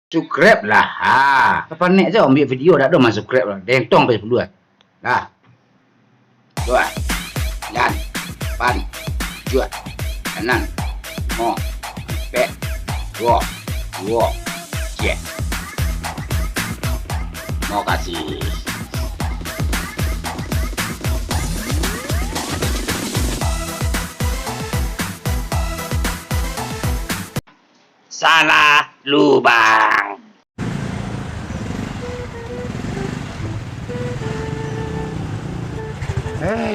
Subscribe lah. Apa nek je ambil video dah ada masuk subscribe lah. Dentong pun perlu lah. Dah. Dua. Lan. Pan. Jua. Kanan. Mo. Pet. Dua. Dua. Cek. Mau kasih. Salah lubang.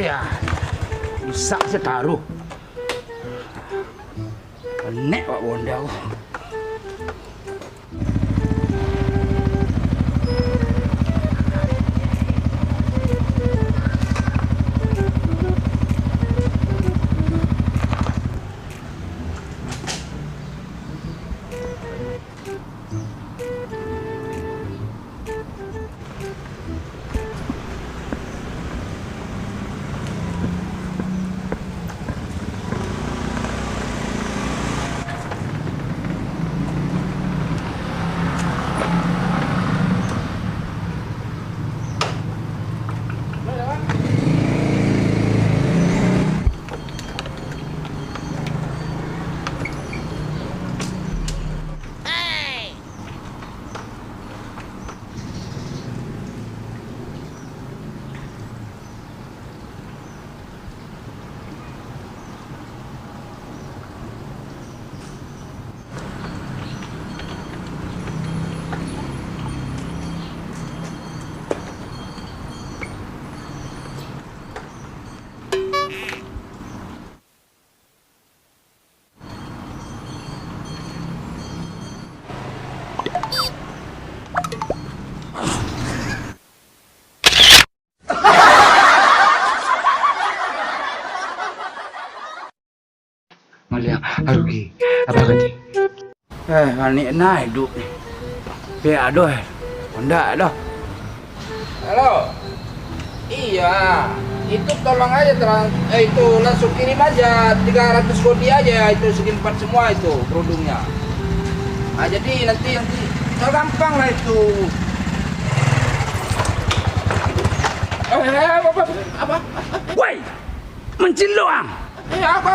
Ya, bisa saya taruh. Nek Pak Bondau. Malia, arugi. Apa kata? Anik naik hidup ni. Biar aduh. Hendak dah. Halo. Iya, itu tolong aja itu langsung kirim aja 300 kodi aja itu segi 4 semua itu kerudungnya. Nah, jadi nanti gampang lah itu. Apa? Woi, menciloang. Apa?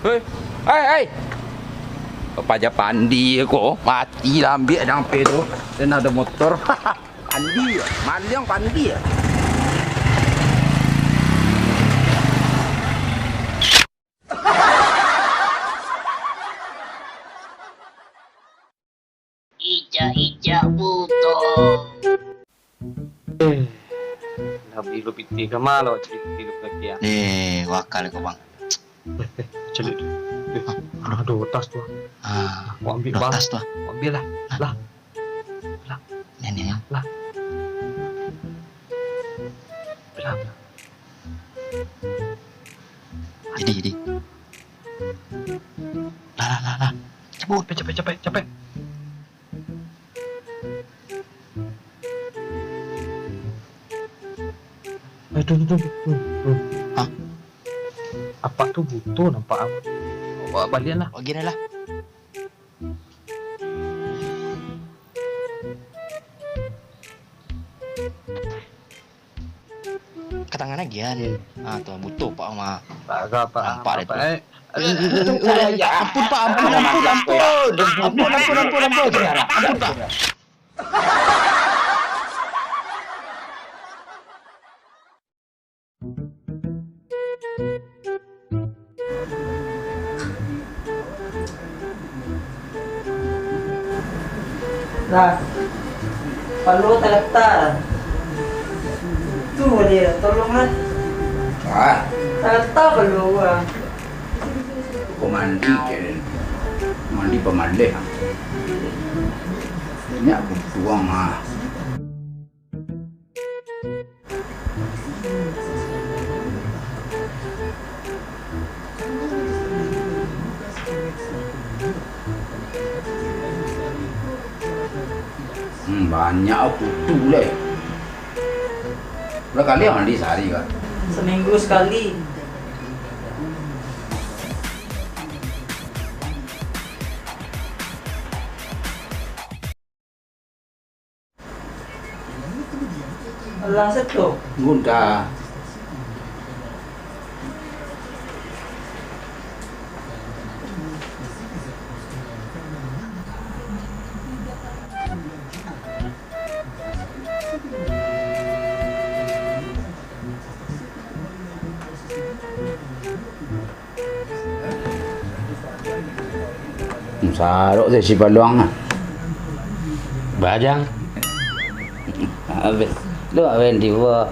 Hei. Apa aja pandi kok mati lah ambil dampe tu dan ada motor. Pandi ya, maliang pandi ya. Ija butuh. Nabi lu piti ke malo cerita lu lagi ya. Wakal kau bang. Celik. Aduh, tas tu. Aku ambil bang. Tas tu. Ambil lah. Lah. Nenek yang. Lah. Lah. Jadi. Lah. Capek. Tuh. Hah? Apa tu butuh nampak apa? Bawa balian lah. Oh gini lah. Ketangan lagi ya. Tuh butuh Pak Ma. Apa? Nampak dah tu. Ya ampun Pak, ampun. Ampun Pak. Nah, perlu terletak. Tu dia, tolonglah. Terletak perlu ah. Kau mandi ke? Mandi pemalih. Ini aku tuang Banyak kutu leh. Berapa kali mandi sehari kan? Seminggu sekali. Alang satu. Gunda. Sarok saya si Paluang ah. Bajang. Habis. Lu awen diwa.